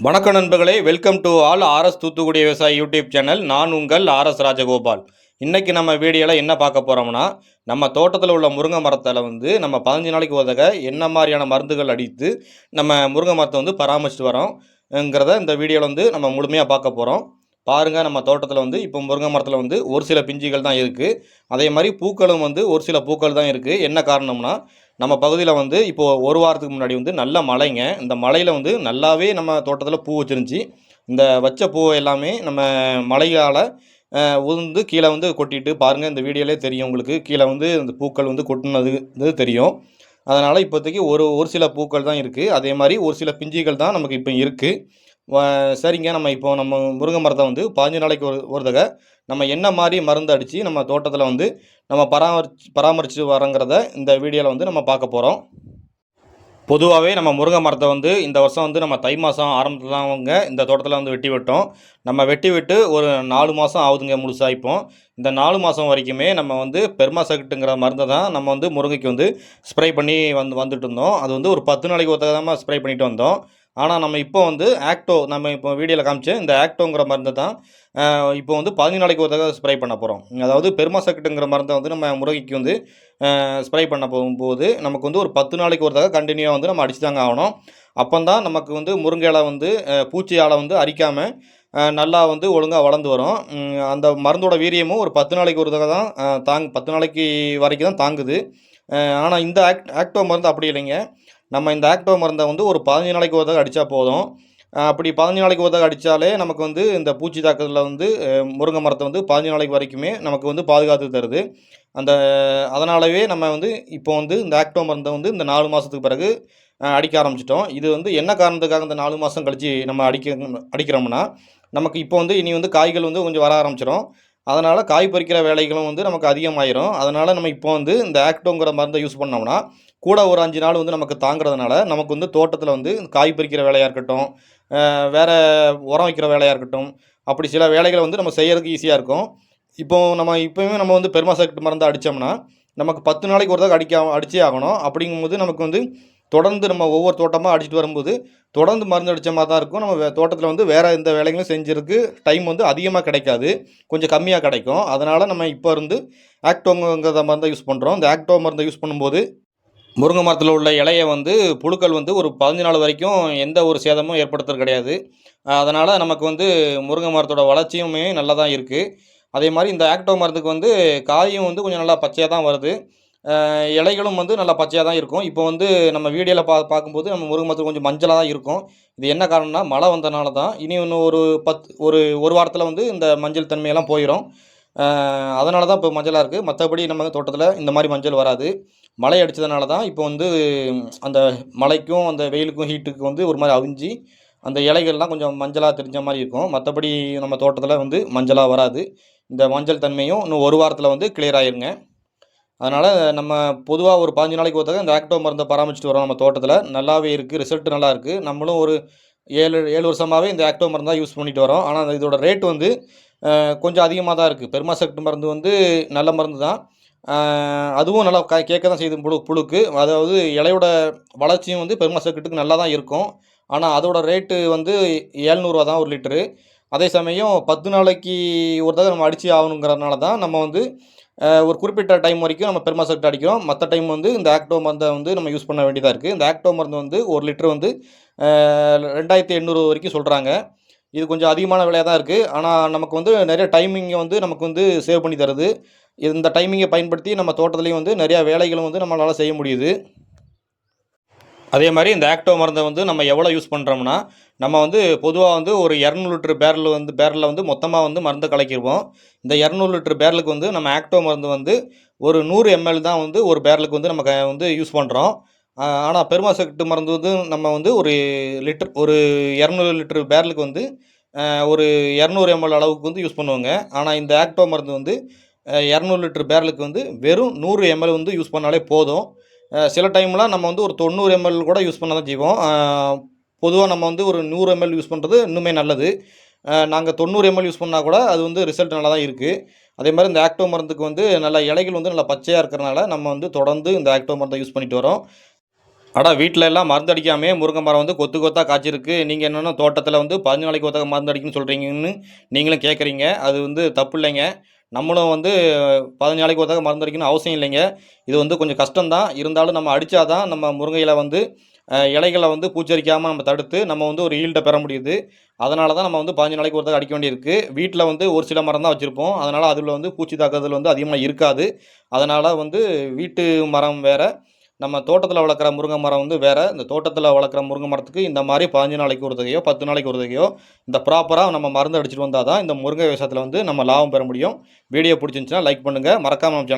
வணக்கம் நண்பர்களே, welcome to all RS Thoothukudi விவசாய யூடியூப் சேனல். நான் உங்கள் ஆர்எஸ் ராஜகோபால். இன்றைக்கி நம்ம வீடியோவில் என்ன பார்க்க போகிறோம்னா, நம்ம தோட்டத்தில் உள்ள முருங்கை மரத்தில் நம்ம 15 நாளைக்கு ஒரு தடவை என்ன மாதிரியான மருந்துகள் அடித்து நம்ம முருங்கை மரத்தை பராமரிச்சுட்டு வரோங்கிறத இந்த வீடியோவில் நம்ம முழுமையாக பார்க்க போகிறோம். பாருங்கள், நம்ம தோட்டத்தில் இப்போ முருங்கை மரத்தில் ஒரு சில பிஞ்சுகள் தான் இருக்குது. அதே மாதிரி பூக்களும் ஒரு சில பூக்கள் தான் இருக்குது. என்ன காரணம்னா, நம்ம பகுதியில் இப்போது ஒரு வாரத்துக்கு முன்னாடி நல்ல மழைங்க. இந்த மழையில் நல்லாவே நம்ம தோட்டத்தில் பூ வச்சிருந்துச்சி. இந்த வச்ச பூவை எல்லாமே நம்ம மழையால் உதிர்ந்து கீழே கொட்டிட்டு பாருங்கள். இந்த வீடியோலே தெரியும் உங்களுக்கு. கீழே இந்த பூக்கள் கொட்டினது தெரியும். அதனால் இப்போதைக்கு ஒரு சில பூக்கள் தான் இருக்குது. அதே மாதிரி ஒரு சில பிஞ்சுகள் தான் நமக்கு இப்போ இருக்குது. சரிங்க, நம்ம முருங்கை மரத்தை 15 நாளைக்கு ஒரு தடவை நம்ம என்ன மாதிரி மருந்து அடித்து நம்ம தோட்டத்தில் நம்ம பராமரித்து வரோங்கிறத இந்த வீடியோவில் நம்ம பார்க்க போகிறோம். பொதுவாகவே நம்ம முருங்கை மரத்தை இந்த வருஷம் நம்ம தை மாதம் ஆரம்பத்தில் தான் இந்த தோட்டத்தில் வெட்டி விட்டோம். நம்ம வெட்டி விட்டு ஒரு 4 மாதம் ஆகுதுங்க முழுசாக. இப்போ இந்த 4 மாதம் வரைக்குமே நம்ம பெர்மாசெக்ட்டுங்கிற மருந்தை தான் நம்ம முருங்கைக்கு ஸ்ப்ரே பண்ணி வந்துட்டு இருந்தோம். அது ஒரு 10 நாளைக்கு ஒரு தடவை ஸ்ப்ரே பண்ணிட்டு வந்தோம். ஆனால் நம்ம இப்போ ஆக்டோ, நம்ம இப்போ வீடியோவில் காமிச்சேன் இந்த ஆக்டோங்கிற மருந்தை தான் இப்போ 15 நாளைக்கு ஒரு தடவை ஸ்ப்ரே பண்ண போகிறோம். அதாவது பெர்மாசெக்ட்டுங்கிற மருந்தை நம்ம முருங்கைக்கு ஸ்ப்ரே பண்ண போகும்போது நமக்கு ஒரு 10 நாளைக்கு ஒரு தடவை கண்டினியூவாக நம்ம அடிச்சு தாங்க ஆகணும். அப்போ தான் நமக்கு முருங்கையில் பூச்சியால் அரிக்காமல் நல்லா ஒழுங்காக வளர்ந்து வரும். அந்த மருந்தோட வீரியமும் ஒரு 10 நாளைக்கு ஒரு தடவை தான் 10 நாளைக்கு வரைக்கும் தான் தாங்குது. ஆனால் இந்த ஆக்டோ மருந்து அப்படி இல்லைங்க. நம்ம இந்த ஆக்டோ மருந்தை ஒரு 15 நாளைக்கு ஒரு தடவை அடித்தா போதும். அப்படி 15 நாளைக்கு ஒரு தடவை அடித்தாலே நமக்கு இந்த பூச்சி தாக்குதலில் முருங்கை மரத்தை 15 நாளைக்கு வரைக்குமே நமக்கு பாதுகாத்து தருது. அதனாலவே நம்ம இப்போ இந்த ஆக்டோ மருந்தை இந்த 4 மாதத்துக்கு பிறகு அடிக்க ஆரம்பிச்சிட்டோம். இது என்ன காரணத்துக்காக இந்த 4 மாதம் கழித்து நம்ம அடிக்கிறோம்னா, நமக்கு இப்போ இனி காய்கள் கொஞ்சம் வர ஆரம்பிச்சிடும். அதனால் காய் பறிக்கிற வேலைகளும் நமக்கு அதிகமாயிரும். அதனால் நம்ம இப்போ இந்த ஆக்டோங்கிற மருந்தை யூஸ் பண்ணோம்னா கூட ஒரு 5 நாள் நமக்கு தாங்கிறதுனால நமக்கு தோட்டத்தில் காய் பறிக்கிற வேலையாக இருக்கட்டும், வேறு உரம் வைக்கிற வேலையாக இருக்கட்டும், அப்படி சில வேலைகளை நம்ம செய்கிறதுக்கு ஈஸியாக இருக்கும். இப்போயுமே நம்ம பெர்மாசெக்ட் மருந்து அடித்தோம்னா நமக்கு 10 நாளைக்கு ஒரு தடவை அடிச்சே ஆகணும். அப்படிங்கும்போது நமக்கு தொடர்ந்து நம்ம ஒவ்வொரு தோட்டமாக அடிச்சுட்டு வரும்போது தொடர்ந்து மருந்து அடித்த மாதிரி தான் இருக்கும். நம்ம தோட்டத்தில் வேறு எந்த வேலைகளும் செஞ்சுருக்கு டைம் அதிகமாக கிடைக்காது, கொஞ்சம் கம்மியாக கிடைக்கும். அதனால் நம்ம இப்போ ஆக்டோங்கிற மருந்தை யூஸ் பண்ணுறோம். இந்த ஆக்டோ மருந்தை யூஸ் பண்ணும்போது முருங்கை மரத்தில் உள்ள இலையை புழுக்கள் ஒரு 15 நாள் வரைக்கும் எந்த ஒரு சேதமும் ஏற்படுத்துறது கிடையாது. அதனால் நமக்கு முருங்கை மரத்தோட வளர்ச்சியுமே நல்லா தான் இருக்குது. அதே மாதிரி இந்த ஆக்டோ மருந்துக்கு காயும் கொஞ்சம் நல்லா பச்சையாக தான் வருது. இலைகளும் நல்லா பச்சையாக தான் இருக்கும். இப்போ நம்ம வீடியோவில் பார்க்கும்போது நம்ம முருங்கை மரத்தில் கொஞ்சம் மஞ்சளாக தான் இருக்கும். இது என்ன காரணம்னா, மழை வந்தனால தான். இன்னும் ஒரு வாரத்தில் இந்த மஞ்சள் தன்மையெல்லாம் போயிடும். அதனால தான் இப்போ மஞ்சளாக இருக்குது. மற்றபடி நம்ம தோட்டத்தில் இந்த மாதிரி மஞ்சள் வராது. மழை அடித்ததுனால தான் இப்போ அந்த மழைக்கும் அந்த வெயிலுக்கும் ஹீட்டுக்கு ஒரு மாதிரி அவிஞ்சி அந்த இலைகள்லாம் கொஞ்சம் மஞ்சளாக தெரிஞ்ச மாதிரி இருக்கும். மற்றபடி நம்ம தோட்டத்தில் மஞ்சளாக வராது. இந்த மஞ்சள் தன்மையும் இன்னும் ஒரு வாரத்தில் கிளியர் ஆயிருங்க. அதனால் நம்ம பொதுவாக ஒரு 15 நாளைக்கு ஒரு தடவை இந்த ஆக்டோ மருந்தை பராமரிச்சுட்டு வரோம். நம்ம தோட்டத்தில் நல்லாவே இருக்குது, ரிசல்ட் நல்லா இருக்குது. நம்மளும் ஒரு 7 வருஷமாகவே இந்த ஆக்டோ மருந்து தான் யூஸ் பண்ணிட்டு வரோம். ஆனால் இதோட ரேட் கொஞ்சம் அதிகமாக தான் இருக்குது. பெர்மாசெக்ட் மருந்து நல்ல மருந்து தான். அதுவும் நல்லா கேட்க தான் செய்யுது புழுக்கு. அதாவது இலையோட வளர்ச்சியும் பெர்மாசெக்ட்டுக்கு நல்லா தான் இருக்கும். ஆனால் அதோட ரேட்டு 700 தான் ஒரு லிட்டரு. அதே சமயம் 10 நாளைக்கு ஒரு தடவை நம்ம அடித்து ஆகணுங்கிறதுனால தான் நம்ம ஒரு குறிப்பிட்ட டைம் வரைக்கும் நம்ம பெர்மாசெக்ட் அடிக்கிறோம். மற்ற டைம் இந்த ஆக்டோ மருந்தை நம்ம யூஸ் பண்ண வேண்டியதாக இருக்குது. இந்த ஆக்டோ மருந்து ஒரு லிட்டரு 2800 வரைக்கும் சொல்கிறாங்க. இது கொஞ்சம் அதிகமான விலையாக தான் இருக்குது. ஆனால் நமக்கு நிறைய டைமிங்கை நமக்கு சேவ் பண்ணி தருது. இந்த டைமிங்கை பயன்படுத்தி நம்ம தோட்டத்துலேயும் நிறையா வேலைகளும் நம்மளால் செய்ய முடியுது. அதே மாதிரி இந்த ஆக்டோ மருந்தை நம்ம எவ்வளோ யூஸ் பண்ணுறோம்னா, நம்ம பொதுவாக ஒரு 200 லிட்டர் பேரலில் மொத்தமாக மருந்து கலக்கிடுவோம். இந்த 200 லிட்டர் பேரலுக்கு நம்ம ஆக்டோ மருந்து ஒரு 100 ml தான் ஒரு பேரலுக்கு நம்ம யூஸ் பண்ணுறோம். ஆனால் பெர்மாசெக்ட் மருந்து நம்ம ஒரு 200 லிட்டர் பேரலுக்கு ஒரு 200 ml அளவுக்கு யூஸ் பண்ணுவோங்க. ஆனால் இந்த ஆக்டோ மருந்து 200 லிட்டர் பேரலுக்கு வெறும் 100 ml யூஸ் பண்ணாலே போதும். சில டைம்லாம் நம்ம ஒரு 90 ml கூட யூஸ் பண்ண தான் செய்வோம். பொதுவாக நம்ம ஒரு 100 ml யூஸ் பண்ணுறது இன்னுமே நல்லது. நாங்கள் 90 ml யூஸ் பண்ணால் கூட அது ரிசல்ட் நல்லா தான் இருக்குது. அதே மாதிரி இந்த ஆக்டோ மருந்துக்கு நல்லா இலைகள் நல்லா பச்சையாக இருக்கிறனால நம்ம தொடர்ந்து இந்த ஆக்டோ மருந்தை யூஸ் பண்ணிட்டு வரோம். வீட்ல எல்லாம் மருந்து அடிக்காமயே முருங்கை மரம் வந்து கொத்து கொத்தா காய்ச்சிருக்கு. நீங்க என்னன்னா தோட்டத்தில வந்து 15 நாளைக்கு ஒருத்தக்க மருந்து அடிக்கணும்னு சொல்றீங்கன்னு நீங்களும் கேட்குறீங்க. அது வந்து தப்பு இல்லைங்க. நம்மளும் வந்து 15 நாளைக்கு ஒருத்தக்க மருந்து அடிக்கணும்னு அவசியம் இல்லைங்க. இது வந்து கொஞ்சம் கஷ்டம் தான். இருந்தாலும் நம்ம அடிச்சா தான் நம்ம முருங்கையில வந்து இலைகள வந்து பூச்சரிக்காம நம்ம தடுத்து நம்ம வந்து ஒரு ஈல்ட பெற முடியுது. அதனால தான் நம்ம வந்து 15 நாளைக்கு ஒருத்தக்க அடிக்க வேண்டியிருக்கு. வீட்ல வந்து ஒரு சில மரம் தான் வச்சிருப்போம். அதனால அதில வந்து பூச்சி தாக்குதல் வந்து அதிகமா இருக்காது. அதனால வந்து வீட்டு மரம் வேற, நம்ம தோட்டத்தில வளர்க்குற முருங்கை மரம் வந்து வேற. இந்த தோட்டத்தில வளர்க்குற முருங்கை மரத்துக்கு இந்த மாரி 15 நாளைக்கு ஒரு தடவையோ, 10 நாளைக்கு ஒரு தடவையோ இந்த ப்ராப்பரா நம்ம மருந்து அடிச்சுட்டு வந்தா தான் இந்த முருங்கை விவசாயத்தில வந்து நம்ம லாபம் பெற முடியும். வீடியோ புடிச்சிருந்துச்சுன்னா லைக் பண்ணுங்க. மறக்காம நம்ம சேனல்